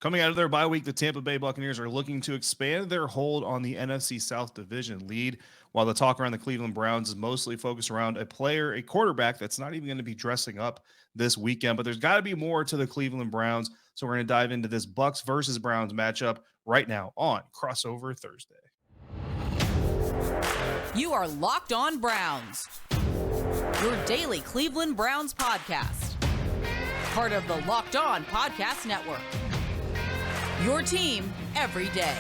Coming out of their bye week, the Tampa Bay Buccaneers are looking to expand their hold on the NFC South division lead, while the talk around the Cleveland Browns is mostly focused around a quarterback that's not even going to be dressing up this weekend. But there's got to be more to the Cleveland Browns, so we're going to dive into this Bucs versus Browns matchup right now on Crossover Thursday. You are Locked On Browns, your daily Cleveland Browns podcast, part of the Locked On Podcast Network. Your team every day.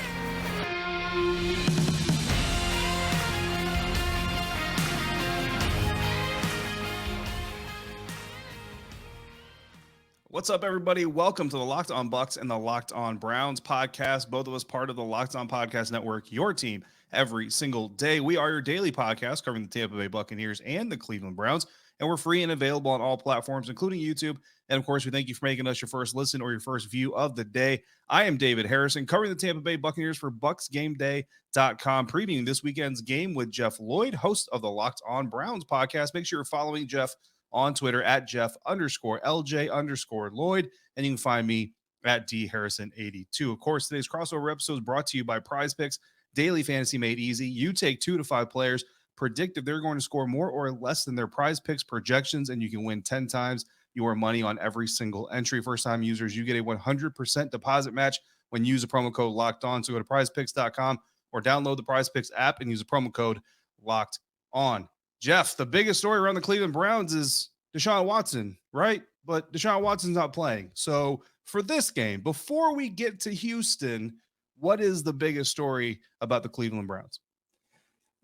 What's up, everybody? Welcome to the Locked On Bucs and the Locked On Browns podcast. Both of us part of the Locked On Podcast Network, your team every single day. We are your daily podcast covering the Tampa Bay Buccaneers and the Cleveland Browns, and we're free and available on all platforms, including YouTube. And, of course, we thank you for making us your first listen or your first view of the day. I am David Harrison, covering the Tampa Bay Buccaneers for BucsGameDay.com, previewing this weekend's game with Jeff Lloyd, host of the Locked On Browns podcast. Make sure you're following Jeff on Twitter at Jeff_LJ_Lloyd, and you can find me at DHarrison82. Of course, today's crossover episode is brought to you by Prize Picks, daily fantasy made easy. You take 2 to 5 players, predict if they're going to score more or less than their Prize Picks projections, and you can win 10 times your money on every single entry. First-time users, you get a 100% deposit match when you use the promo code Locked On. So go to PrizePicks.com or download the Prize Picks app and use the promo code Locked On. Jeff, the biggest story around the Cleveland Browns is Deshaun Watson, right? But Deshaun Watson's not playing. So for this game, before we get to Houston, what is the biggest story about the Cleveland Browns?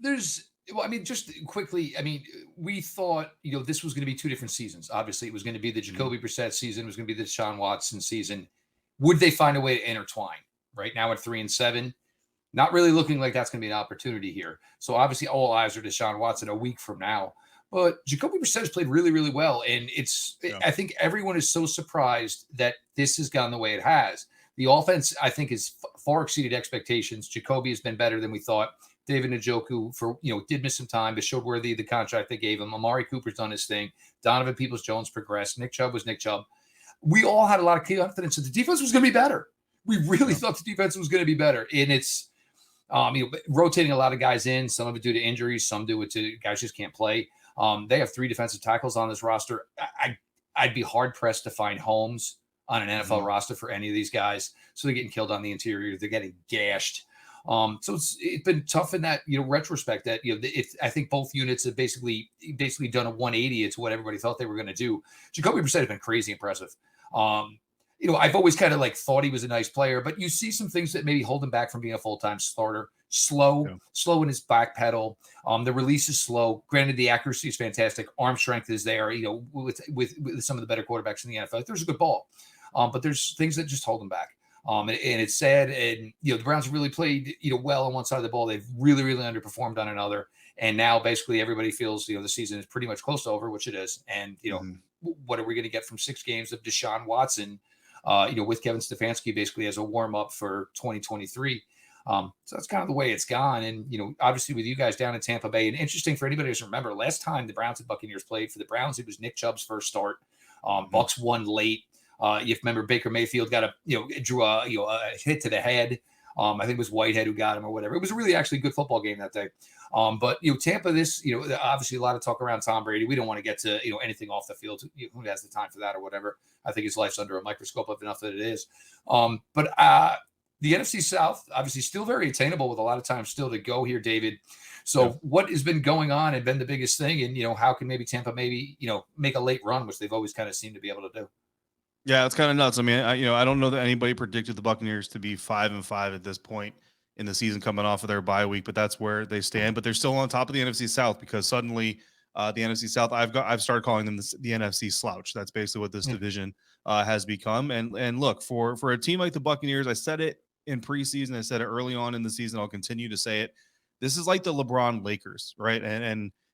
Just quickly, we thought, this was going to be 2 different seasons. Obviously, it was going to be the Jacoby Brissett season. It was going to be the Deshaun Watson season. Would they find a way to intertwine? Right now at 3-7, not really looking like that's going to be an opportunity here. So obviously, all eyes are Deshaun Watson a week from now. But Jacoby Brissett has played really, really well. And I think everyone is so surprised that this has gone the way it has. The offense, I think, has far exceeded expectations. Jacoby has been better than we thought. David Njoku did miss some time, but showed worthy of the contract they gave him. Amari Cooper's done his thing. Donovan Peoples-Jones progressed. Nick Chubb was Nick Chubb. We all had a lot of confidence that the defense was going to be better. We really thought the defense was going to be better. And it's rotating a lot of guys in, some of it due to injuries, some due to guys just can't play. They have 3 defensive tackles on this roster. I'd be hard-pressed to find homes on an NFL roster for any of these guys. So they're getting killed on the interior. They're getting gashed. So it's been tough in that, retrospect that, I think both units have basically done a 180 to what everybody thought they were going to do. Jacoby Brissett has been crazy impressive. I've always kind of thought he was a nice player, but you see some things that maybe hold him back from being a full-time starter. Slow in his back pedal. The release is slow. Granted, the accuracy is fantastic. Arm strength is there, with some of the better quarterbacks in the NFL. There's a good ball. But there's things that just hold him back. And it's sad. And, the Browns have really played, well on one side of the ball. They've really, really underperformed on another. And now basically everybody feels, the season is pretty much close to over, which it is. And, what are we going to get from 6 games of Deshaun Watson, with Kevin Stefanski basically as a warm up for 2023. So that's kind of the way it's gone. And, obviously with you guys down in Tampa Bay, and interesting for anybody who remember, last time the Browns and Buccaneers played for the Browns, it was Nick Chubb's first start. Bucs won late. You remember Baker Mayfield got drew a hit to the head. I think it was Whitehead who got him or whatever. It was a really actually good football game that day. But Tampa, obviously a lot of talk around Tom Brady. We don't want to get to anything off the field. Who has the time for that or whatever? I think his life's under a microscope of enough that it is. But the NFC South obviously still very attainable with a lot of time still to go here, David. So what has been going on and been the biggest thing? And how can maybe Tampa make a late run, which they've always kind of seemed to be able to do. Yeah, it's kind of nuts. I mean, I don't know that anybody predicted the Buccaneers to be 5-5 at this point in the season coming off of their bye week, but that's where they stand. But they're still on top of the NFC South because suddenly the NFC South, I've started calling them the NFC slouch. That's basically what this division has become. And look, for a team like the Buccaneers, I said it in preseason, I said it early on in the season, I'll continue to say it. This is like the LeBron Lakers, right?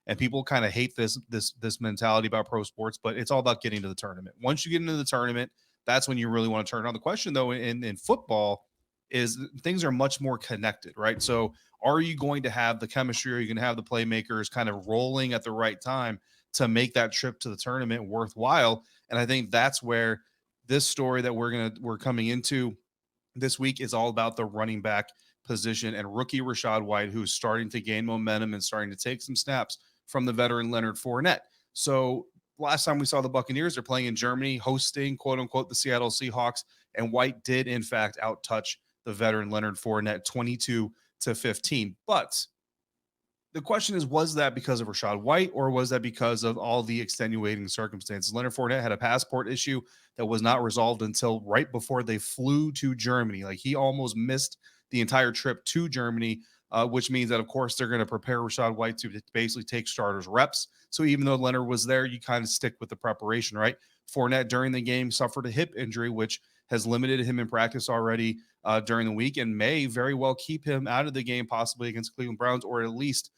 And people kind of hate this mentality about pro sports, but it's all about getting to the tournament. Once you get into the tournament, that's when you really want to turn on. The question, though, in football is things are much more connected, right? So are you going to have the chemistry? Are you going to have the playmakers kind of rolling at the right time to make that trip to the tournament worthwhile? And I think that's where this story that we're coming into this week is all about the running back position and rookie Rachaad White, who's starting to gain momentum and starting to take some snaps from the veteran Leonard Fournette. So last time we saw the Buccaneers, they're playing in Germany, hosting, quote unquote, the Seattle Seahawks. And White did, in fact, outtouch the veteran Leonard Fournette 22-15. But the question is, was that because of Rachaad White, or was that because of all the extenuating circumstances? Leonard Fournette had a passport issue that was not resolved until right before they flew to Germany. Like, he almost missed the entire trip to Germany, which means that, of course, they're going to prepare Rachaad White to basically take starters reps. So even though Leonard was there, you kind of stick with the preparation, right? Fournette during the game suffered a hip injury, which has limited him in practice already during the week and may very well keep him out of the game, possibly against Cleveland Browns, or at least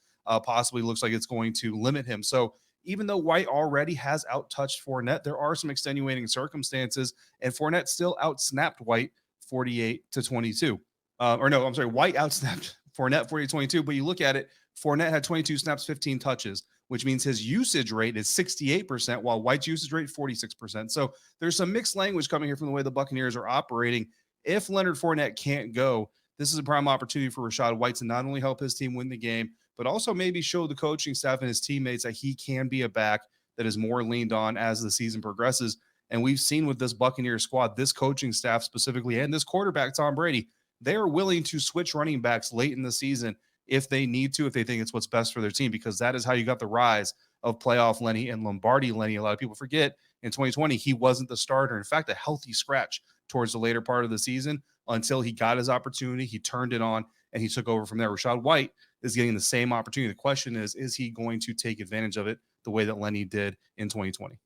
possibly looks like it's going to limit him. So even though White already has outtouched Fournette, there are some extenuating circumstances, and Fournette still outsnapped White 48-22. White outsnapped Fournette 40-22, but you look at it, Fournette had 22 snaps, 15 touches, which means his usage rate is 68%, while White's usage rate 46%. So there's some mixed language coming here from the way the Buccaneers are operating. If Leonard Fournette can't go, this is a prime opportunity for Rachaad White to not only help his team win the game, but also maybe show the coaching staff and his teammates that he can be a back that is more leaned on as the season progresses. And we've seen with this Buccaneers squad, this coaching staff specifically, and this quarterback, Tom Brady, they are willing to switch running backs late in the season if they need to, if they think it's what's best for their team, because that is how you got the rise of playoff Lenny and Lombardi Lenny. A lot of people forget in 2020, he wasn't the starter. In fact, a healthy scratch towards the later part of the season until he got his opportunity. He turned it on and he took over from there. Rachaad White is getting the same opportunity. The question is he going to take advantage of it the way that Lenny did in 2020?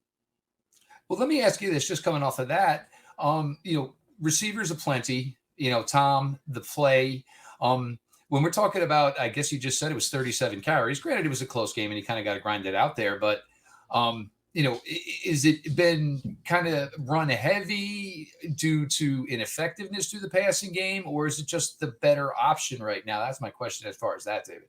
Well, let me ask you this, just coming off of that, receivers aplenty, Tom, the play, when we're talking about, I guess you just said it was 37 carries. Granted, it was a close game and he kind of got to grind it out there. But, is it been kind of run heavy due to ineffectiveness through the passing game, or is it just the better option right now? That's my question as far as that, David.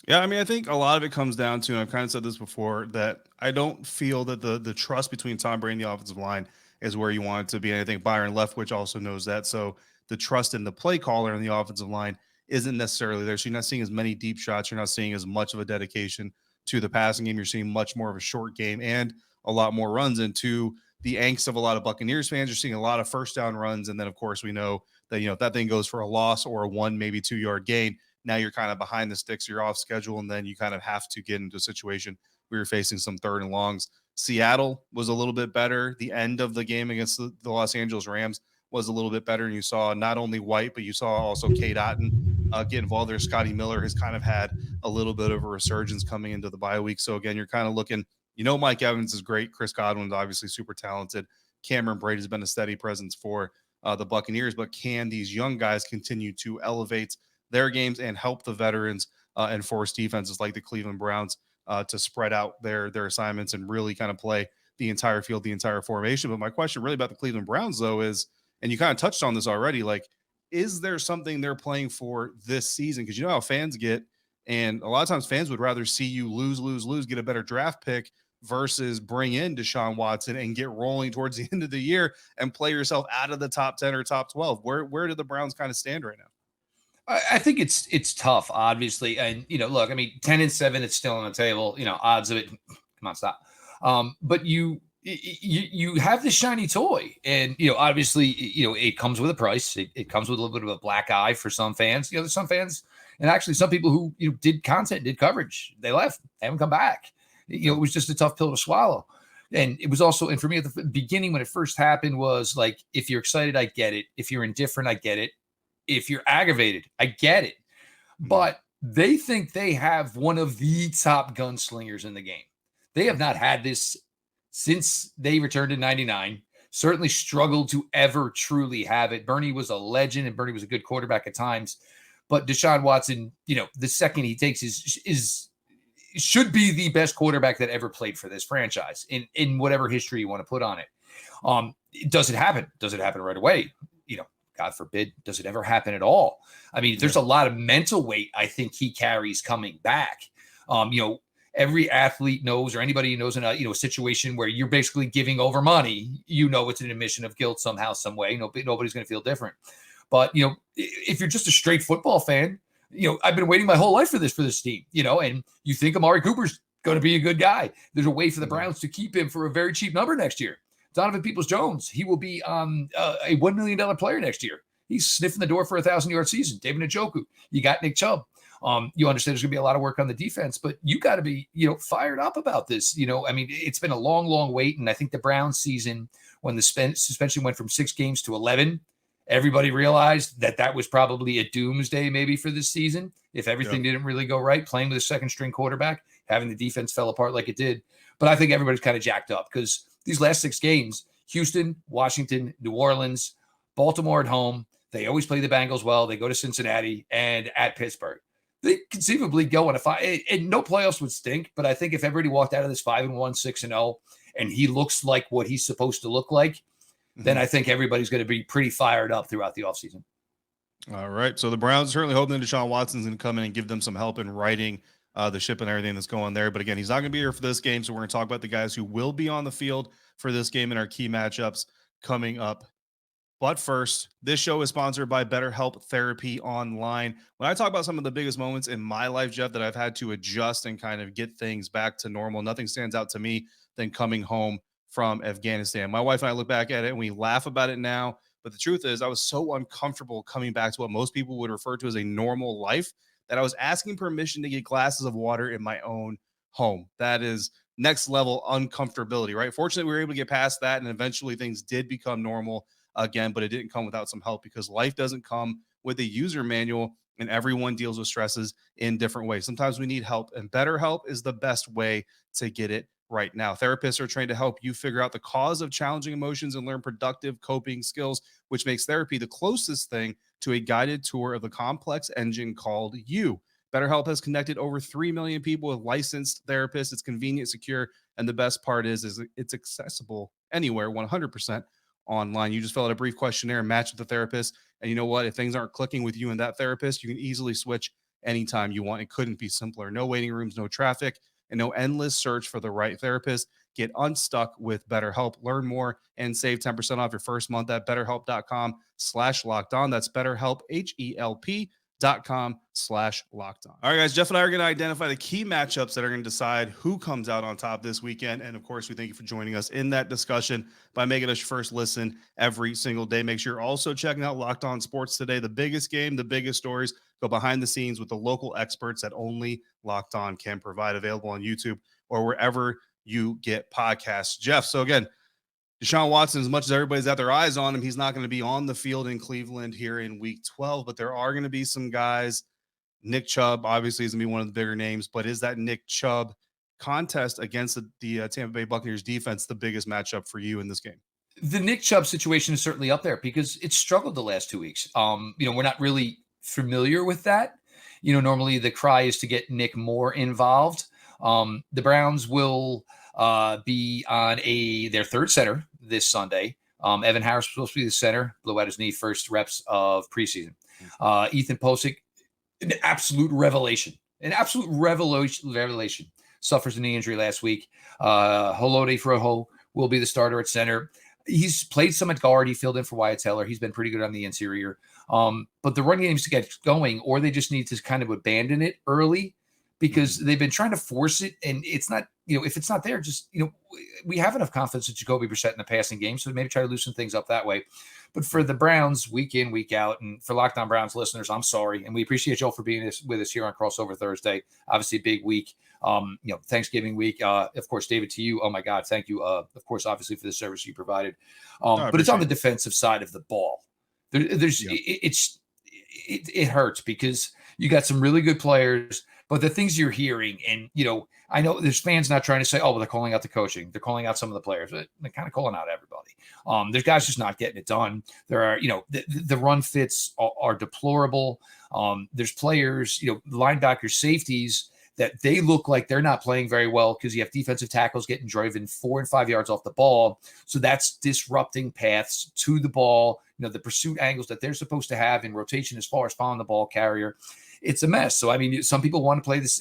Yeah, I mean, I think a lot of it comes down to, and I've kind of said this before, that I don't feel that the trust between Tom Brady and the offensive line is where you want it to be. And I think Byron Leftwich also knows that. So the trust in the play caller and the offensive line isn't necessarily there. So you're not seeing as many deep shots. You're not seeing as much of a dedication to the passing game. You're seeing much more of a short game and a lot more runs. Into the angst of a lot of Buccaneers fans, you're seeing a lot of first down runs. And then, of course, we know that, if that thing goes for a loss or a 1, maybe 2 yard gain, now you're kind of behind the sticks, you're off schedule, and then you kind of have to get into a situation where you're facing some 3rd and longs. Seattle was a little bit better. The end of the game against the Los Angeles Rams was a little bit better, and you saw not only White, but you saw also Cade Otton get involved there. Scotty Miller has kind of had a little bit of a resurgence coming into the bye week. So, again, you're kind of looking, Mike Evans is great. Chris Godwin's obviously super talented. Cameron Brate has been a steady presence for the Buccaneers, but can these young guys continue to elevate their games and help the veterans and force defenses like the Cleveland Browns to spread out their assignments and really kind of play the entire field, the entire formation? But my question really about the Cleveland Browns, though, is, and you kind of touched on this already, like, is there something they're playing for this season? Because you know how fans get, and a lot of times fans would rather see you lose, get a better draft pick versus bring in Deshaun Watson and get rolling towards the end of the year and play yourself out of the top 10 or top 12. Where do the Browns kind of stand right now? I think it's tough, obviously. And, look, I mean, 10-7, it's still on the table, odds of it. Come on, stop. But you have this shiny toy, and, obviously, it comes with a price. It comes with a little bit of a black eye for some fans. There's some fans, and actually some people who, did content, did coverage. They left, haven't come back. It was just a tough pill to swallow. And it was also, and for me at the beginning, when it first happened, was like, if you're excited, I get it. If you're indifferent, I get it. If you're aggravated, I get it. But they think they have one of the top gunslingers in the game. They have not had this since they returned in 99. Certainly struggled to ever truly have it. Bernie was a legend, and Bernie was a good quarterback at times. But Deshaun Watson, the second he takes should be the best quarterback that ever played for this franchise in whatever history you want to put on it. Does it happen? Does it happen right away? God forbid, does it ever happen at all? I mean, there's a lot of mental weight I think he carries coming back. Every athlete knows, or anybody who knows in a situation where you're basically giving over money, it's an admission of guilt somehow, some way. Nobody's going to feel different. But, if you're just a straight football fan, I've been waiting my whole life for this team, and you think Amari Cooper's going to be a good guy. There's a way for the Browns to keep him for a very cheap number next year. Donovan Peoples-Jones, he will be a $1 million player next year. He's sniffing the door for a 1,000-yard season. David Njoku, you got Nick Chubb. You understand there's going to be a lot of work on the defense, but you got to be, fired up about this. It's been a long, long wait. And I think the Browns season, when the suspension went from 6 games to 11, everybody realized that was probably a doomsday maybe for this season. If everything didn't really go right, playing with a second string quarterback, having the defense fell apart like it did. But I think everybody's kind of jacked up because these last 6 games, Houston, Washington, New Orleans, Baltimore at home, they always play the Bengals well. They go to Cincinnati and at Pittsburgh. They conceivably go on a 5, and no playoffs would stink. But I think if everybody walked out of this 5-1, 6-0, and he looks like what he's supposed to look like, then I think everybody's going to be pretty fired up throughout the offseason. All right. So the Browns are certainly hoping that Deshaun Watson's going to come in and give them some help in writing the ship and everything that's going there. But again, he's not going to be here for this game. So we're going to talk about the guys who will be on the field for this game in our key matchups coming up. But first, this show is sponsored by BetterHelp Therapy Online. When I talk about some of the biggest moments in my life, Jeff, that I've had to adjust and kind of get things back to normal, nothing stands out to me than coming home from Afghanistan. My wife and I look back at it and we laugh about it now. But the truth is, I was so uncomfortable coming back to what most people would refer to as a normal life that I was asking permission to get glasses of water in my own home. That is next level uncomfortability, right? Fortunately, we were able to get past that, and eventually things did become normal again, but it didn't come without some help because life doesn't come with a user manual, and everyone deals with stresses in different ways. Sometimes we need help, and BetterHelp is the best way to get it right now. Therapists are trained to help you figure out the cause of challenging emotions and learn productive coping skills, which makes therapy the closest thing to a guided tour of the complex engine called you. BetterHelp has connected over 3 million people with licensed therapists. It's convenient, secure, and the best part is it's accessible anywhere, 100% online. You just fill out a brief questionnaire and match with the therapist. And you know what? If things aren't clicking with you and that therapist, you can easily switch anytime you want. It couldn't be simpler. No waiting rooms, no traffic, and no endless search for the right therapist. Get unstuck with BetterHelp. Learn more and save 10% off your first month at betterhelp.com/lockedon. That's BetterHelp, HELP.com/lockedon. All right, guys, Jeff and I are going to identify the key matchups that are going to decide who comes out on top this weekend. And of course, we thank you for joining us in that discussion by making us your first listen every single day. Make sure you're also checking out Locked On Sports Today, the biggest game, the biggest stories, go behind the scenes with the local experts that only Locked On can provide, available on YouTube or wherever you get podcasts. Jeff, so again, Deshaun Watson, as much as everybody's got their eyes on him, he's not going to be on the field in Cleveland here in week 12, but there are going to be some guys. Nick Chubb obviously is going to be one of the bigger names, but is that Nick Chubb contest against the Tampa Bay Buccaneers defense the biggest matchup for you in this game? The Nick Chubb situation is certainly up there because it's struggled the last 2 weeks. We're not really familiar with that. Normally the cry is to get Nick more involved. The Browns will be on their third center this Sunday. Evan Harris was supposed to be the center, blew out his knee first reps of preseason. Ethan Posick, an absolute revelation, suffers a knee injury last week. Holode Froho will be the starter at center. He's played some at guard. He filled in for Wyatt Teller. He's been pretty good on the interior. But the run game needs to get going, or they just need to kind of abandon it early because they've been trying to force it. And it's not, if it's not there, just, we have enough confidence in Jacoby Brissett in the passing game. So maybe try to loosen things up that way. But for the Browns, week in, week out, and for Locked On Browns listeners, I'm sorry. And we appreciate y'all for being with us here on Crossover Thursday. Obviously, a big week, Thanksgiving week. Of course, David, to you, oh my God, thank you. Of course, obviously, for the service you provided. But it's on the defensive side of the ball. It hurts because you got some really good players, but the things you're hearing, and I know there's fans not trying to say, oh, well, they're calling out the coaching, they're calling out some of the players, but they're kind of calling out everybody. There's guys just not getting it done. There are, the run fits are deplorable. There's players, linebackers, safeties, that they look like they're not playing very well because you have defensive tackles getting driven 4 and 5 yards off the ball. So that's disrupting paths to the ball, the pursuit angles that they're supposed to have in rotation as far as following the ball carrier. It's a mess. So, some people want to play this,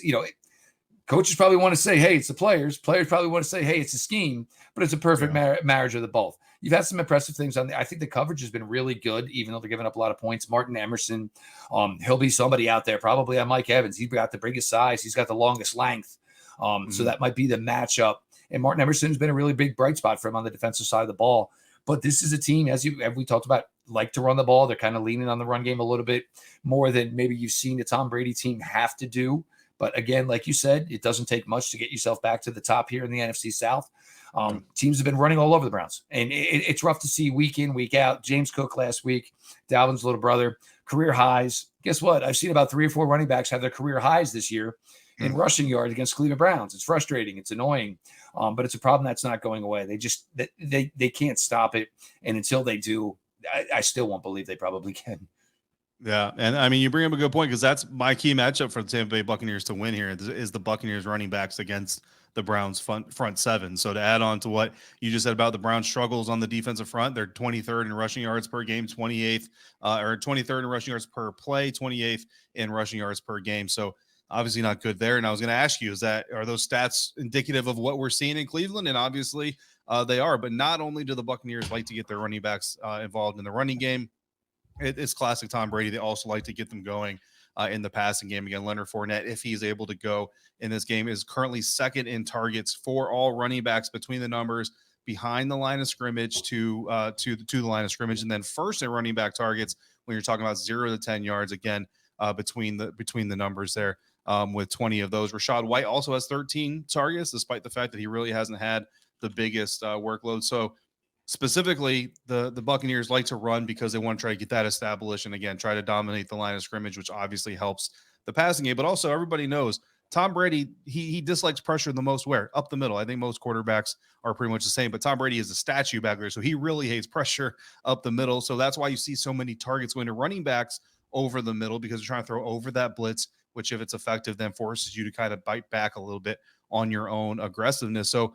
coaches probably want to say, hey, it's the players. Players probably want to say, hey, it's a scheme, but it's a perfect marriage of the both. you've had some impressive things on I think the coverage has been really good, even though they're giving up a lot of points. Martin Emerson, he'll be somebody out there, probably on Mike Evans. He's got the biggest size. He's got the longest length. So that might be the matchup. And Martin Emerson has been a really big bright spot for him on the defensive side of the ball. But this is a team, as we talked about, like to run the ball. They're kind of leaning on the run game a little bit more than maybe you've seen the Tom Brady team have to do. But again, like you said, it doesn't take much to get yourself back to the top here in the NFC South. Teams have been running all over the Browns. And it's rough to see week in, week out. James Cook last week, Dalvin's little brother, career highs. Guess what? I've seen about 3 or 4 running backs have their career highs this year in rushing yards against Cleveland Browns. It's frustrating. It's annoying. But it's a problem that's not going away. They can't stop it. And until they do, I still won't believe they probably can. Yeah, and I mean, you bring up a good point because that's my key matchup for the Tampa Bay Buccaneers to win here is the Buccaneers running backs against the Browns front seven. So to add on to what you just said about the Browns struggles on the defensive front, they're 23rd in rushing yards per game, 28th or 23rd in rushing yards per play, 28th in rushing yards per game. So obviously not good there. And I was going to ask you, are those stats indicative of what we're seeing in Cleveland? And obviously they are. But not only do the Buccaneers like to get their running backs involved in the running game, it's classic Tom Brady. They also like to get them going in the passing game. Again, Leonard Fournette, if he's able to go in this game, is currently second in targets for all running backs between the numbers behind the line of scrimmage to the line of scrimmage, and then first in running back targets when you're talking about 0 to 10 yards. Again, between the numbers there, with 20 of those. Rachaad White also has 13 targets, despite the fact that he really hasn't had the biggest workload. So specifically, the Buccaneers like to run because they want to try to get that established and, again, try to dominate the line of scrimmage, which obviously helps the passing game. But also everybody knows Tom Brady, he dislikes pressure the most where? Up the middle. I think most quarterbacks are pretty much the same, but Tom Brady is a statue back there, so he really hates pressure up the middle. So that's why you see so many targets going to running backs over the middle, because they're trying to throw over that blitz, which if it's effective then forces you to kind of bite back a little bit on your own aggressiveness. So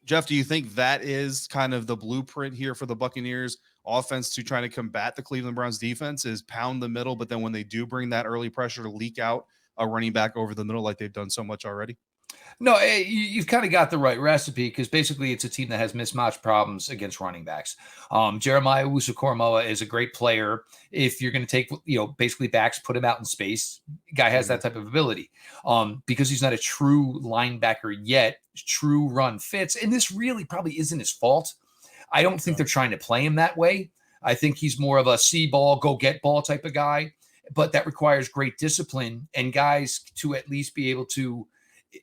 Jeff, do you think that is kind of the blueprint here for the Buccaneers offense to trying to combat the Cleveland Browns defense, is pound the middle, but then when they do bring that early pressure to leak out a running back over the middle like they've done so much already? No, you've kind of got the right recipe, because basically it's a team that has mismatch problems against running backs. Jeremiah Owusu-Koramoah is a great player. If you're going to take, basically backs, put him out in space, guy has that type of ability. Because he's not a true linebacker yet, true run fits. And this really probably isn't his fault. I don't think they're trying to play him that way. I think he's more of a see ball, go get ball type of guy. But that requires great discipline and guys to at least be able to,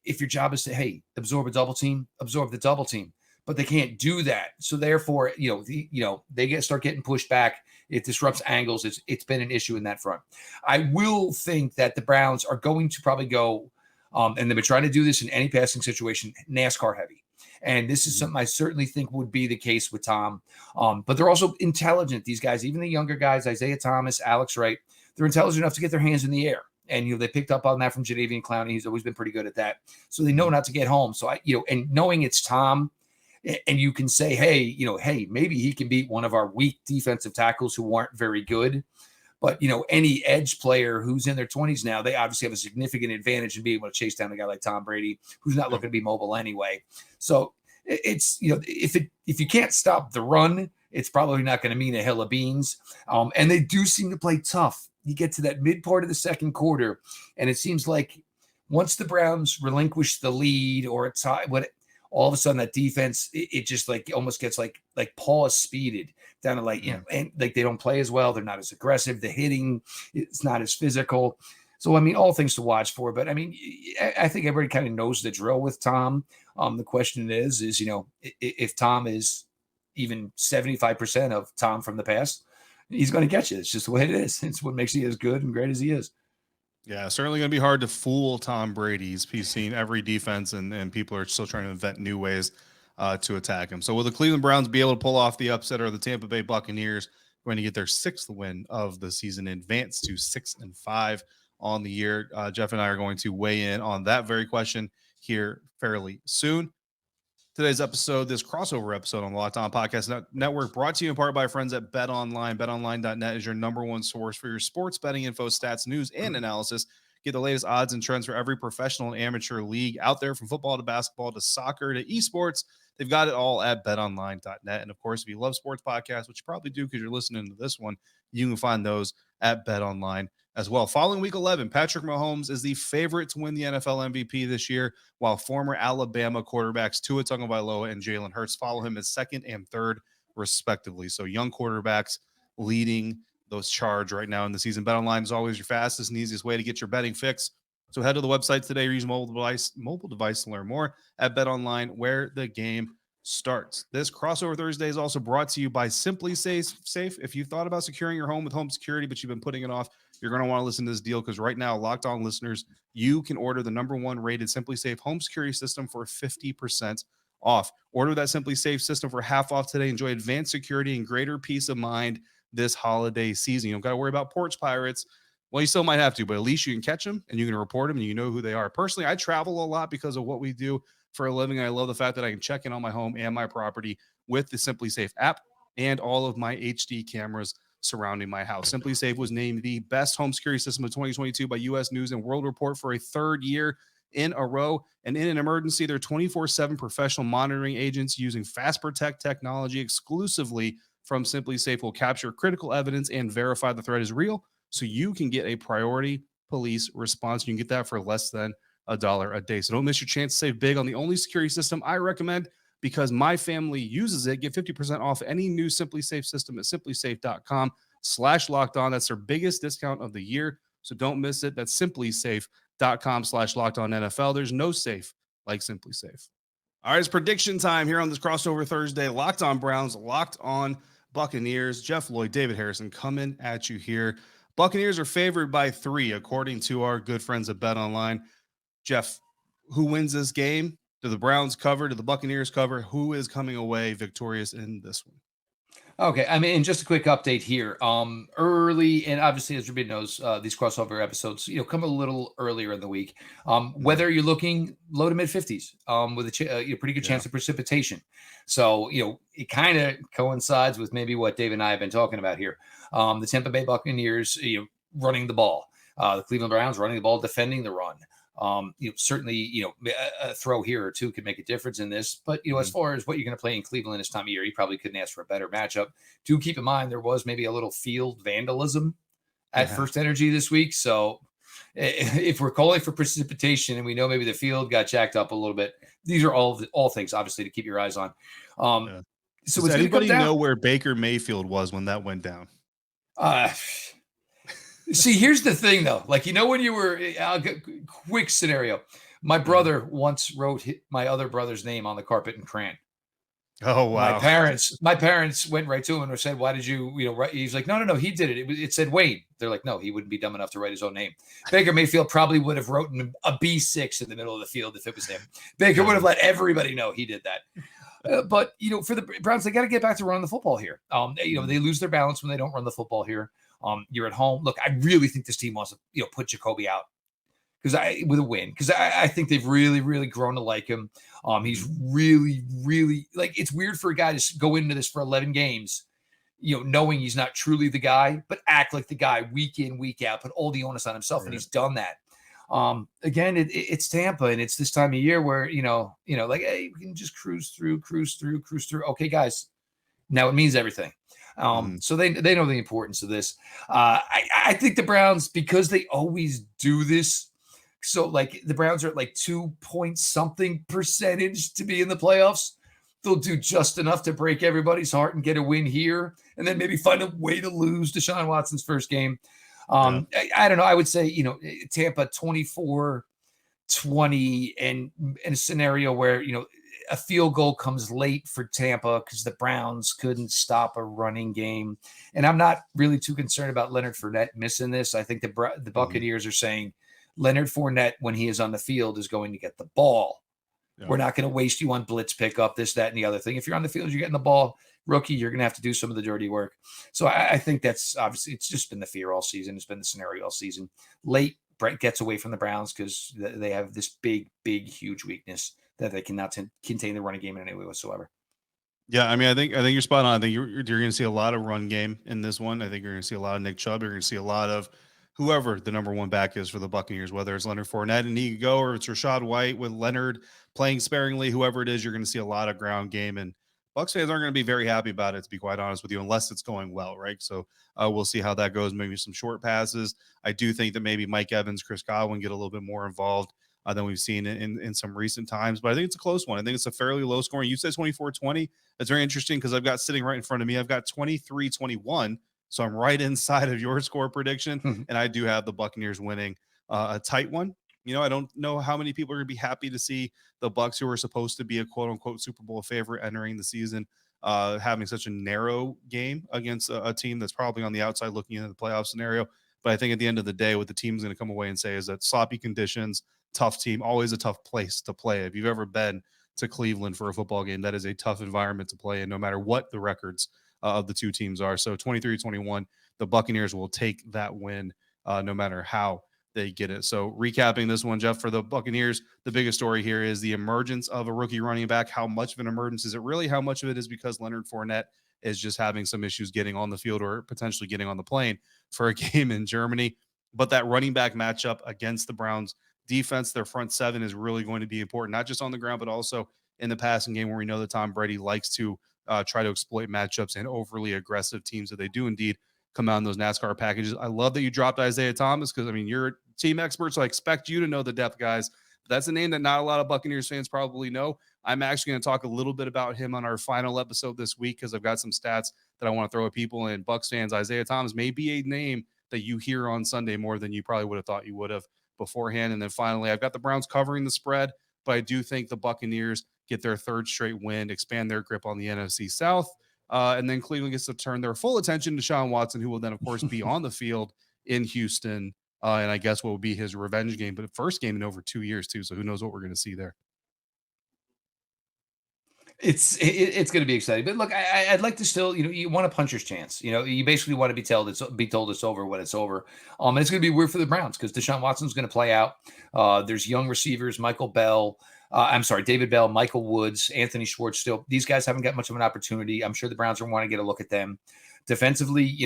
if your job is to, hey, absorb a double team, absorb the double team, but they can't do that. So therefore, they start getting pushed back. It disrupts angles. It's been an issue in that front. I will think that the Browns are going to probably go, and they've been trying to do this in any passing situation, NASCAR heavy. And this is something I certainly think would be the case with Tom. But they're also intelligent, these guys, even the younger guys, Isaiah Thomas, Alex Wright, they're intelligent enough to get their hands in the air. And, they picked up on that from Jadeveon Clowney. He's always been pretty good at that. So they know not to get home. So, and knowing it's Tom, and you can say, hey, maybe he can beat one of our weak defensive tackles who aren't very good. But, any edge player who's in their 20s now, they obviously have a significant advantage in being able to chase down a guy like Tom Brady, who's not looking to be mobile anyway. So it's, if you can't stop the run, it's probably not going to mean a hill of beans. And they do seem to play tough. You get to that mid part of the second quarter, and it seems like once the Browns relinquish the lead or it's all of a sudden that defense, it just like almost gets like pause speeded down to and like they don't play as well. They're not as aggressive. The hitting, it's not as physical. So, all things to watch for. But, I think everybody kind of knows the drill with Tom. The question is, if Tom is even 75% of Tom from the past, he's going to get you. It's just the way it is. It's what makes he as good and great as he is. Yeah, certainly going to be hard to fool Tom Brady. He's seen every defense, and people are still trying to invent new ways to attack him. So will the Cleveland Browns be able to pull off the upset, or the Tampa Bay Buccaneers going to get their 6th win of the season, advance to 6-5 on the year? Jeff and I are going to weigh in on that very question here fairly soon. Today's episode, this crossover episode on the Locked On Podcast Network, brought to you in part by friends at BetOnline. BetOnline.net is your number one source for your sports betting info, stats, news, and analysis. Get the latest odds and trends for every professional and amateur league out there, from football to basketball to soccer to esports. They've got it all at betonline.net. And of course, if you love sports podcasts, which you probably do because you're listening to this one, you can find those at betonline as well. Following week 11, Patrick Mahomes is the favorite to win the NFL MVP this year, while former Alabama quarterbacks Tua Tagovailoa and Jalen Hurts follow him as second and third, respectively. So young quarterbacks leading those charge right now in the season. BetOnline is always your fastest and easiest way to get your betting fix. So head to the website today or use mobile device to learn more at BetOnline, where the game starts. This Crossover Thursday is also brought to you by Simply Safe. If you thought about securing your home with home security, but you've been putting it off, you're going to want to listen to this deal, because right now, Locked On listeners, you can order the #1 rated Simply Safe home security system for 50% off. Order that Simply Safe system for half off today. Enjoy advanced security and greater peace of mind this holiday season. You don't got to worry about porch pirates. Well, you still might have to, but at least you can catch them and you can report them and you know who they are. Personally, I travel a lot because of what we do for a living. I love the fact that I can check in on my home and my property with the Simply Safe app and all of my HD cameras surrounding my house. Simply Safe was named the best home security system of 2022 by U.S. News and World Report for a third year in a row. And in an emergency, their 24/7 professional monitoring agents using Fast Protect technology exclusively from Simply Safe will capture critical evidence and verify the threat is real, so you can get a priority police response. You can get that for less than $1 a day. So don't miss your chance to save big on the only security system I recommend, because my family uses it. Get 50% off any new Simply Safe system at simplysafe.com/lockedon. That's their biggest discount of the year, so don't miss it. That's simplysafe.com/lockedon NFL. There's no safe like Simply Safe. All right, it's prediction time here on this Crossover Thursday. Locked On Browns, Locked On Buccaneers. Jeff, Lloyd, David Harrison coming at you here. Buccaneers are favored by 3, according to our good friends at BetOnline. Jeff, who wins this game? Do the Browns cover? Do the Buccaneers cover? Who is coming away victorious in this one? Okay, I mean, just a quick update here. Early, and obviously, as everybody knows, these crossover episodes, come a little earlier in the week. Whether you're looking low to mid 50s, with a pretty good chance of precipitation. So, it kind of coincides with maybe what Dave and I have been talking about here. The Tampa Bay Buccaneers, running the ball. The Cleveland Browns running the ball, defending the run. Certainly, a throw here or two could make a difference in this. But, as far as what you're going to play in Cleveland this time of year, you probably couldn't ask for a better matchup. Do keep in mind there was maybe a little field vandalism at First Energy this week. So if we're calling for precipitation and we know maybe the field got jacked up a little bit, these are all things, obviously, to keep your eyes on. So does anybody know where Baker Mayfield was when that went down? See, here's the thing, though. Like, when you were quick scenario, my brother once wrote my other brother's name on the carpet in crayon. Oh, wow. My parents went right to him and said, "Why did you, write?" He's like, no, he did it. It said Wayne. They're like, no, he wouldn't be dumb enough to write his own name. Baker Mayfield probably would have written a B6 in the middle of the field if it was him. Baker would have let everybody know he did that. But, for the Browns, they got to get back to running the football here. They lose their balance when they don't run the football here. You're at home. Look, I really think this team wants to, put Jacoby out with a win, because I think they've really, really grown to like him. He's really, really, like, it's weird for a guy to go into this for 11 games, knowing he's not truly the guy, but act like the guy week in, week out, put all the onus on himself. Right. And he's done that. Again, it's Tampa, and it's this time of year where, like, hey, we can just cruise through. Okay, guys, now it means everything. So they know the importance of this. I think the Browns, because they always do this, so like the Browns are at like 2-point-something% to be in the playoffs. They'll do just enough to break everybody's heart and get a win here, and then maybe find a way to lose Deshaun Watson's first game. I don't know. I would say, Tampa 24-20, and in a scenario where, a field goal comes late for Tampa because the Browns couldn't stop a running game. And I'm not really too concerned about Leonard Fournette missing this. I think the Buccaneers are saying Leonard Fournette, when he is on the field, is going to get the ball. Yeah. We're not going to waste you on blitz pickup, this, that, and the other thing. If you're on the field, you're getting the ball. Rookie, you're going to have to do some of the dirty work. So I think that's obviously, it's just been the fear all season. It's been the scenario all season. Late, Brett gets away from the Browns because they have this big, huge weakness that they cannot contain the running game in any way whatsoever. Yeah, I mean, I think you're spot on. I think you're going to see a lot of run game in this one. I think you're going to see a lot of Nick Chubb. You're going to see a lot of whoever the number one back is for the Buccaneers, whether it's Leonard Fournette and he could go, or it's Rashad White with Leonard playing sparingly, whoever it is, you're going to see a lot of ground game. And Bucs fans aren't going to be very happy about it, to be quite honest with you, unless it's going well, right? So we'll see how that goes. Maybe some short passes. I do think that maybe Mike Evans, Chris Godwin get a little bit more involved than we've seen in some recent times. But I think it's a close one. I think it's a fairly low scoring. You said 24-20. That's very interesting because I've got sitting right in front of me, I've got 23-21. So I'm right inside of your score prediction. And I do have the Buccaneers winning a tight one. You know, I don't know how many people are going to be happy to see the Bucs, who are supposed to be a quote unquote Super Bowl favorite entering the season, having such a narrow game against a team that's probably on the outside looking into the playoff scenario. But I think at the end of the day, what the team's going to come away and say is that sloppy conditions, tough team, always a tough place to play. If you've ever been to Cleveland for a football game, that is a tough environment to play in, no matter what the records of the two teams are. So 23-21, the Buccaneers will take that win no matter how they get it. So recapping this one, Jeff, for the Buccaneers, the biggest story here is the emergence of a rookie running back. How much of an emergence is it really? How much of it is because Leonard Fournette is just having some issues getting on the field or potentially getting on the plane for a game in Germany? But that running back matchup against the Browns defense, their front seven, is really going to be important, not just on the ground, but also in the passing game, where we know that Tom Brady likes to try to exploit matchups and overly aggressive teams that they do indeed come out in those NASCAR packages. I love that you dropped Isaiah Thomas because, I mean, you're a team expert, so I expect you to know the depth guys. But that's a name that not a lot of Buccaneers fans probably know. I'm actually going to talk a little bit about him on our final episode this week because I've got some stats that I want to throw at people. And Bucs fans, Isaiah Thomas may be a name that you hear on Sunday more than you probably would have thought you would have beforehand. And then finally, I've got the Browns covering the spread, but I do think the Buccaneers get their third straight win, expand their grip on the NFC South. And then Cleveland gets to turn their full attention to Deshaun Watson, who will then, of course, be on the field in Houston. And I guess what will be his revenge game, but first game in over 2 years, too. So who knows what we're going to see there. It's going to be exciting. But look, I'd like to still, you want a puncher's chance. You basically want to be told it's over when it's over. And it's going to be weird for the Browns because Deshaun Watson's going to play out. There's young receivers, David Bell, Michael Woods, Anthony Schwartz. Still, these guys haven't got much of an opportunity. I'm sure the Browns are going to want to get a look at them. Defensively,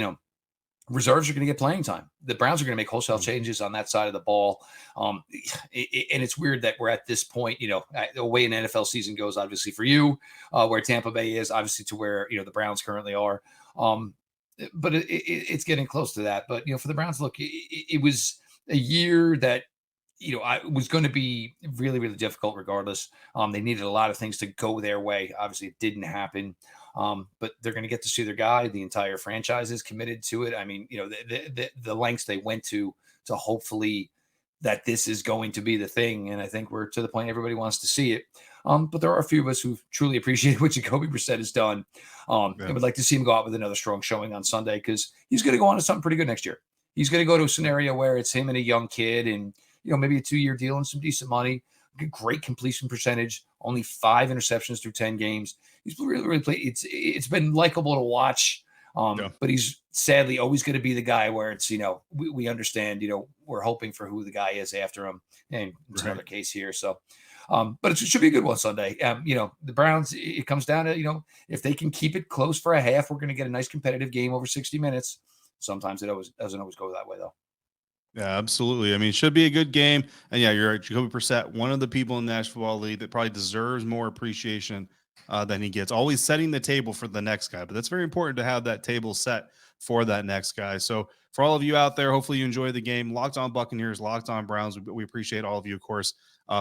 reserves are going to get playing time. The Browns are going to make wholesale changes on that side of the ball. And it's weird that we're at this point, the way an NFL season goes, obviously for you, where Tampa Bay is, obviously to where, the Browns currently are. But it's getting close to that. But, for the Browns, look, it was a year that, it was going to be really, really difficult regardless. They needed a lot of things to go their way. Obviously, it didn't happen. But they're going to get to see their guy. The entire franchise is committed to it. I mean, the lengths they went to hopefully that this is going to be the thing. And I think we're to the point everybody wants to see it. But there are a few of us who truly appreciate what Jacoby Brissett has done. I would like to see him go out with another strong showing on Sunday because he's going to go on to something pretty good next year. He's going to go to a scenario where it's him and a young kid and, maybe a 2-year deal and some decent money. Great completion percentage, only 5 interceptions through 10 games. He's really, really played. It's been likable to watch, but he's sadly always going to be the guy where it's, we understand, we're hoping for who the guy is after him. And it's another case here. So, but it should be a good one Sunday. The Browns, it comes down to, if they can keep it close for a half, we're going to get a nice competitive game over 60 minutes. Sometimes it doesn't always go that way, though. Yeah, absolutely. I mean, it should be a good game. And yeah, you're right. Jacoby Brissett, one of the people in the National Football League that probably deserves more appreciation than he gets. Always setting the table for the next guy. But that's very important to have that table set for that next guy. So for all of you out there, hopefully you enjoy the game. Locked On Buccaneers, Locked On Browns. We appreciate all of you, of course,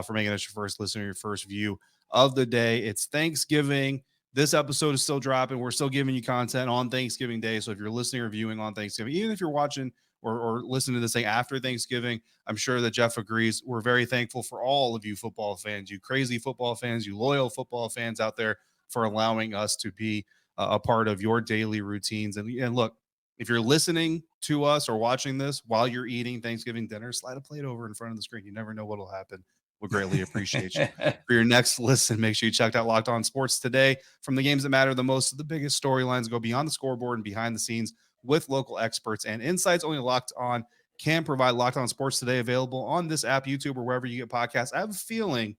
for making us your first listener, your first view of the day. It's Thanksgiving. This episode is still dropping. We're still giving you content on Thanksgiving Day. So if you're listening or viewing on Thanksgiving, even if you're watching or listening to this thing after Thanksgiving, I'm sure that Jeff agrees. We're very thankful for all of you football fans, you crazy football fans, you loyal football fans out there for allowing us to be a part of your daily routines. And look, if you're listening to us or watching this while you're eating Thanksgiving dinner, slide a plate over in front of the screen. You never know what'll happen. We'll greatly appreciate you. For your next listen, make sure you check out Locked On Sports today. From the games that matter the most to the biggest storylines, go beyond the scoreboard and behind the scenes with local experts and insights. Only Locked On can provide. Locked On Sports Today available on this app, YouTube, or wherever you get podcasts. I have a feeling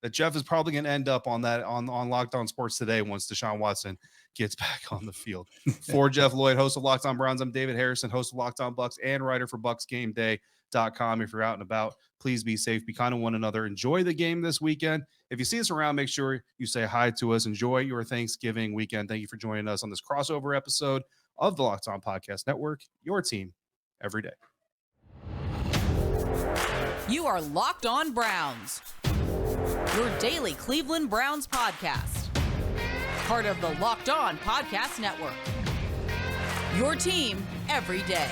that Jeff is probably going to end up on that on Locked On Sports Today once Deshaun Watson gets back on the field. For Jeff Lloyd, host of Locked On Browns, I'm David Harrison, host of Locked On Bucs and writer for BucsGameDay.com. If you're out and about, please be safe, be kind to one another. Enjoy the game this weekend. If you see us around, make sure you say hi to us. Enjoy your Thanksgiving weekend. Thank you for joining us on this crossover episode of the Locked On Podcast Network, your team every day. You are Locked On Browns, your daily Cleveland Browns podcast. Part of the Locked On Podcast Network, your team every day.